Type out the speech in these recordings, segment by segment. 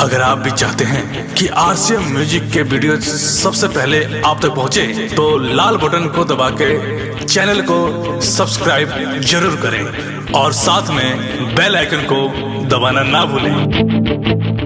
अगर आप भी चाहते हैं कि आरसीएम म्यूजिक के वीडियो सबसे पहले आप तक पहुंचे, तो लाल बटन को दबा के चैनल को सब्सक्राइब जरूर करें और साथ में बेल आइकन को दबाना ना भूलें।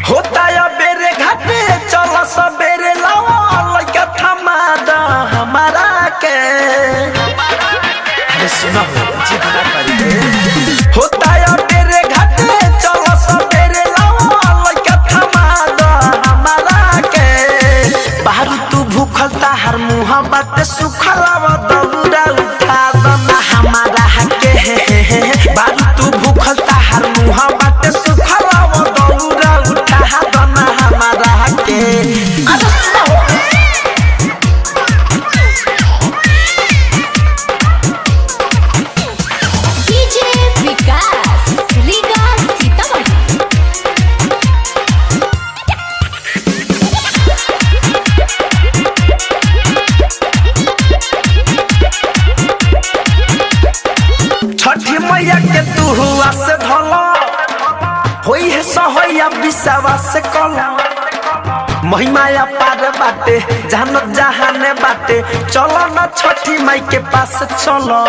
होता है मेरे घाटे चलो सवेरे लाओ लइका थमा द हमारा के बाहर तू भूखल ताहर मुँह बाटे सुखलाव दौड़ा उठा दना हमारा के बाहर तू भूखल ताहर मुँह बाटे सुखलाव दौड़ा उठा दना हमारा के मैया के तू हुआ से धला होई है सहोया बिसावा से कला महिमाया पार बाटे जानत जहाने बाटे चलो ना छठी माई के पास चलो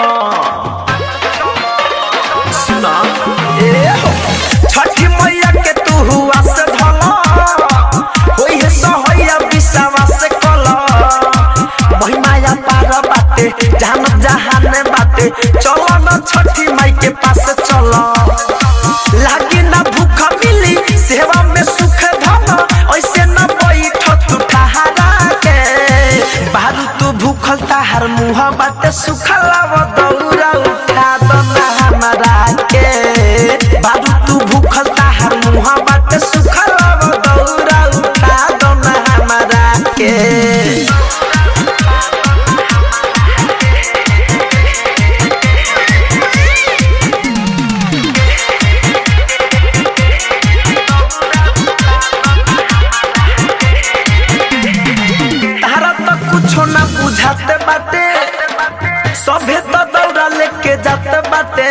सुना ए हो छठी मैया के तू हुआ से धला होई है सहोया बिसावा से कला महिमाया पार बाटे जानत जहाने बाटे चलो ना छठी माई के पास चलो लागी ना भूखा मिली सेवा में सुख धन ऐसे न बैठ तू ठहरा के बाहर तू भूखल ताहर मुँह बाटे सुखलाव दौड़ा उठा दना हमारा के बाहर तू भूखल ताहर मुँह बाटे सुखलाव दौड़ा उठा दना हमारा के ना बुझाते बाटे सभे तो दौड़ा लेके जाते बाटे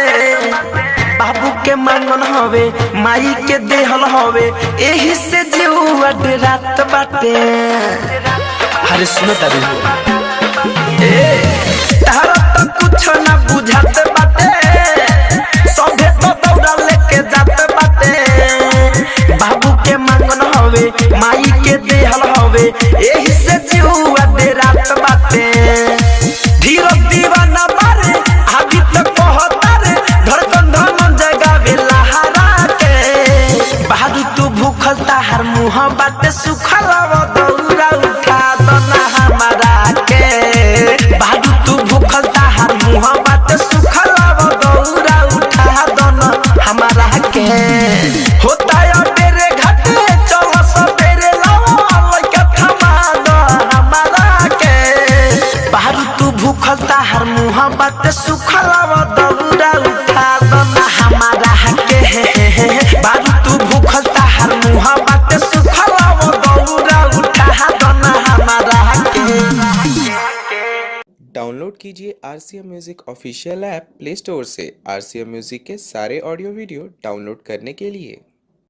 बाबू के मांगन हवे माई के देहल हवे एही से जीवा डरात बाटे अरे सुनो तारी तारा तो कुछ ना बुझाते बाटे सभे तो दौड़ा लेके जाते बाटे बाबू के मांगन हवे माई के देहल हवे एही से जीवा रात बाटे धीरज दीवाना बारे अभी तक कहता रे धड़कन धमन जगावे लहरा के बाहर तू भूखल ताहर मुँह बाटे सुखलाव दौड़ा उठा दना हमारा के बाहर तू भूखल ताहर मुँह बाटे सुखलाव दौड़ा उठा दना हमारा के होता है मेरे घाटे चलो सवेरे लाओ लइका थमा द हमारा के बाहर तू भूखल ताहर मुँह बाटे सुखलाव दौड़ा उठा दना हमारा के बाहर तू भूखल ताहर मुँह बाटे सुखलाव दौड़ा उठा दना हमारा के। डाउनलोड कीजिए RCM music official app play store से। आरसीएम म्यूजिक के सारे ऑडियो वीडियो डाउनलोड करने के लिए